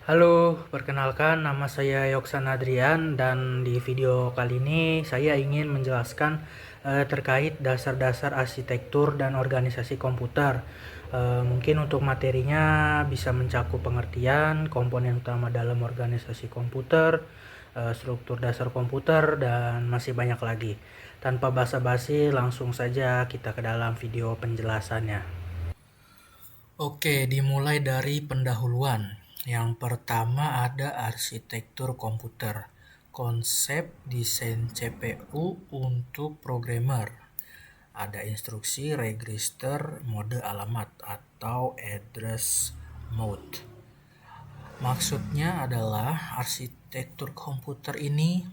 Halo, perkenalkan nama saya Yoksan Adrian dan di video kali ini saya ingin menjelaskan terkait dasar-dasar arsitektur dan organisasi komputer. Mungkin untuk materinya bisa mencakup pengertian, komponen utama dalam organisasi komputer, struktur dasar komputer, dan masih banyak lagi. Tanpa basa-basi, langsung saja kita ke dalam video penjelasannya. Oke, dimulai dari pendahuluan. Yang pertama ada arsitektur komputer. Konsep desain CPU untuk programmer. Ada instruksi register mode alamat atau address mode. Maksudnya adalah arsitektur komputer ini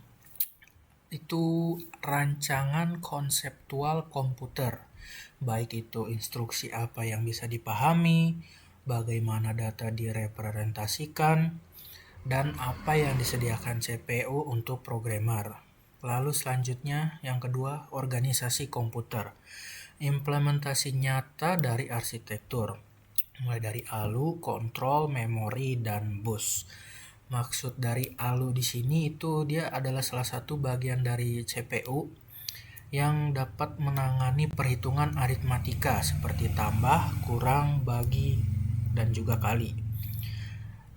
itu rancangan konseptual komputer, baik itu instruksi apa yang bisa dipahami, bagaimana data direpresentasikan, dan apa yang disediakan CPU untuk programmer. Lalu selanjutnya yang kedua, organisasi komputer. Implementasi nyata dari arsitektur, mulai dari ALU, kontrol, memori, dan bus. Maksud dari ALU di sini itu dia adalah salah satu bagian dari CPU yang dapat menangani perhitungan aritmatika seperti tambah, kurang, bagi, dan juga kali.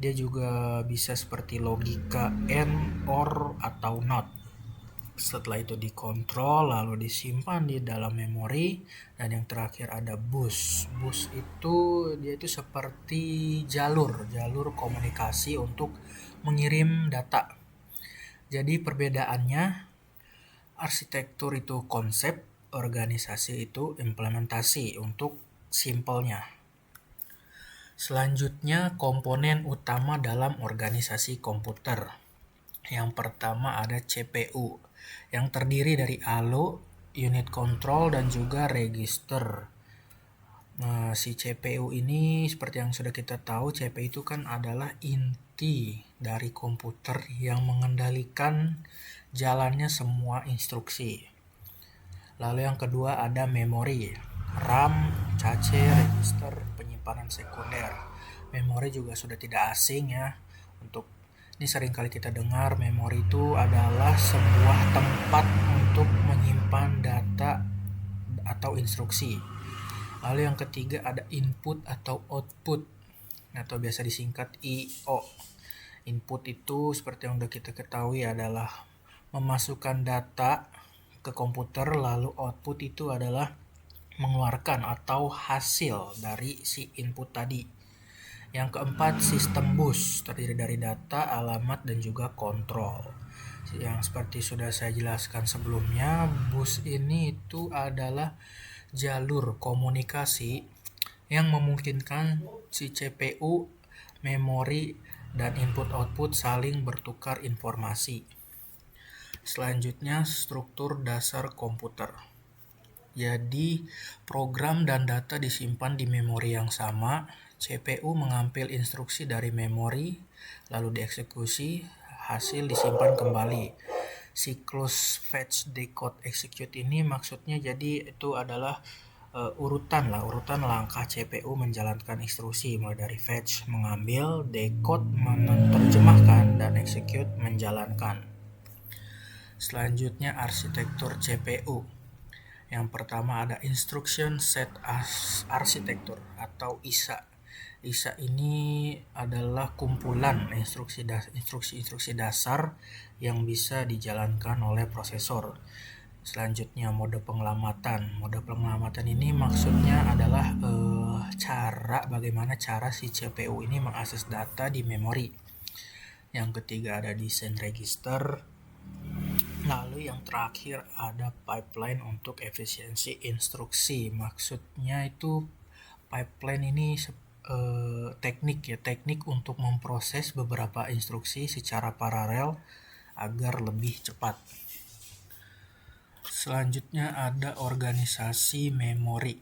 Dia juga bisa seperti logika AND, OR, atau NOT. Setelah itu dikontrol, lalu disimpan di dalam memori, dan yang terakhir ada bus. Bus itu dia itu seperti jalur komunikasi untuk mengirim data. Jadi perbedaannya, arsitektur itu konsep, organisasi itu implementasi untuk simpelnya. Selanjutnya, komponen utama dalam organisasi komputer. Yang pertama ada CPU, yang terdiri dari ALU, unit control, dan juga register. Nah, si CPU ini seperti yang sudah kita tahu, CPU itu kan adalah inti dari komputer yang mengendalikan jalannya semua instruksi. Lalu yang kedua ada memori, RAM, cache, register, penyimpanan sekunder. Memori juga sudah tidak asing ya. Ini sering kali kita dengar, memori itu adalah sebuah tempat untuk menyimpan data atau instruksi. Lalu yang ketiga ada input atau output, atau biasa disingkat I/O. Input itu seperti yang sudah kita ketahui adalah memasukkan data ke komputer, lalu output itu adalah mengeluarkan atau hasil dari si input tadi. Yang keempat, sistem bus terdiri dari data, alamat, dan juga kontrol. Yang seperti sudah saya jelaskan sebelumnya, bus ini itu adalah jalur komunikasi yang memungkinkan si CPU, memori, dan input-output saling bertukar informasi. Selanjutnya, struktur dasar komputer. Jadi, program dan data disimpan di memori yang sama. CPU mengambil instruksi dari memori, lalu dieksekusi, hasil disimpan kembali. Siklus fetch, decode, execute ini maksudnya jadi itu adalah urutan langkah CPU menjalankan instruksi, mulai dari fetch, mengambil, decode, menerjemahkan, dan execute, menjalankan. Selanjutnya arsitektur CPU. Yang pertama ada Instruction Set Architecture atau ISA. ISA ini adalah kumpulan instruksi-instruksi dasar yang bisa dijalankan oleh prosesor. Selanjutnya mode pengelamatan. Mode pengelamatan ini maksudnya adalah bagaimana cara si CPU ini mengakses data di memori. Yang ketiga ada desain register. Lalu yang terakhir ada pipeline untuk efisiensi instruksi. Maksudnya itu pipeline ini teknik untuk memproses beberapa instruksi secara paralel agar lebih cepat. Selanjutnya ada organisasi memori.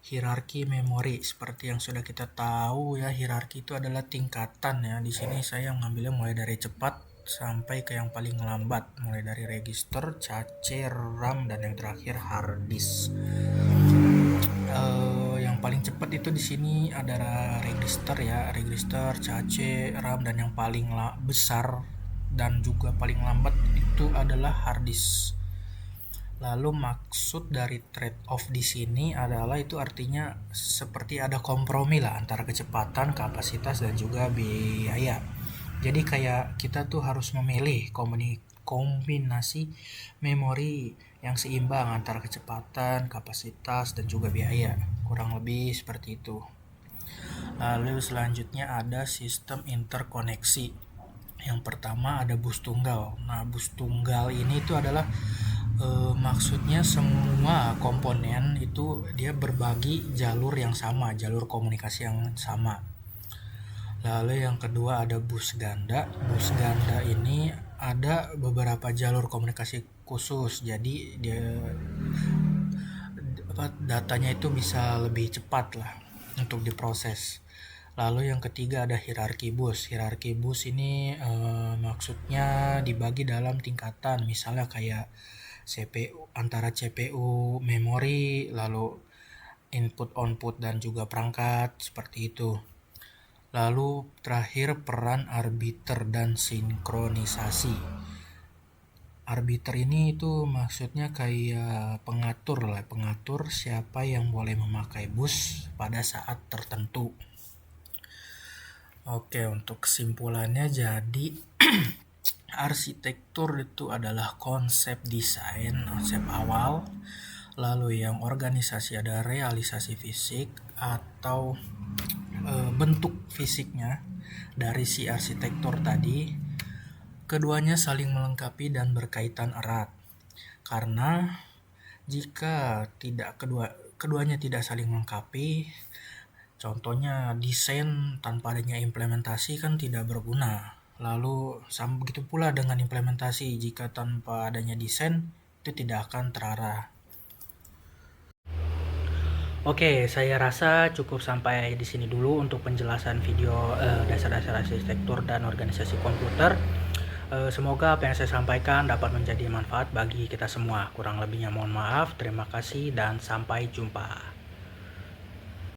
Hierarki memori, seperti yang sudah kita tahu ya, hierarki itu adalah tingkatan ya. Di sini saya mengambilnya mulai dari cepat sampai ke yang paling lambat, mulai dari register, cache, RAM, dan yang terakhir hard disk. Yang paling cepat itu di sini ada register ya, register, cache, RAM, dan yang paling besar dan juga paling lambat itu adalah hard disk. Lalu maksud dari trade off di sini adalah itu artinya seperti ada kompromi lah antara kecepatan, kapasitas, dan juga biaya. Jadi kayak kita tuh harus memilih kombinasi memori yang seimbang antara kecepatan, kapasitas, dan juga biaya. Kurang lebih seperti itu. Lalu selanjutnya ada sistem interkoneksi. Yang pertama ada bus tunggal. Nah, bus tunggal ini itu adalah maksudnya semua komponen itu dia berbagi jalur yang sama, jalur komunikasi yang sama. Lalu yang kedua ada bus ganda. Bus ganda ini ada beberapa jalur komunikasi khusus, jadi dia datanya itu bisa lebih cepat lah untuk diproses. Lalu yang ketiga ada hierarki bus. Hierarki bus ini maksudnya dibagi dalam tingkatan, misalnya kayak CPU, antara CPU, memori, lalu input, output, dan juga perangkat, seperti itu. Lalu terakhir peran arbiter dan sinkronisasi. Arbiter ini itu maksudnya kayak pengatur siapa yang boleh memakai bus pada saat tertentu. Oke, untuk kesimpulannya jadi arsitektur itu adalah konsep desain, konsep awal. Lalu yang organisasi ada realisasi fisik atau bentuk fisiknya dari si arsitektur tadi. Keduanya saling melengkapi dan berkaitan erat. Karena jika keduanya tidak saling melengkapi, contohnya desain tanpa adanya implementasi kan tidak berguna. Lalu begitu pula dengan implementasi, jika tanpa adanya desain itu tidak akan terarah. Oke, saya rasa cukup sampai di sini dulu untuk penjelasan video dasar-dasar arsitektur dan organisasi komputer. Semoga apa yang saya sampaikan dapat menjadi manfaat bagi kita semua. Kurang lebihnya mohon maaf. Terima kasih dan sampai jumpa.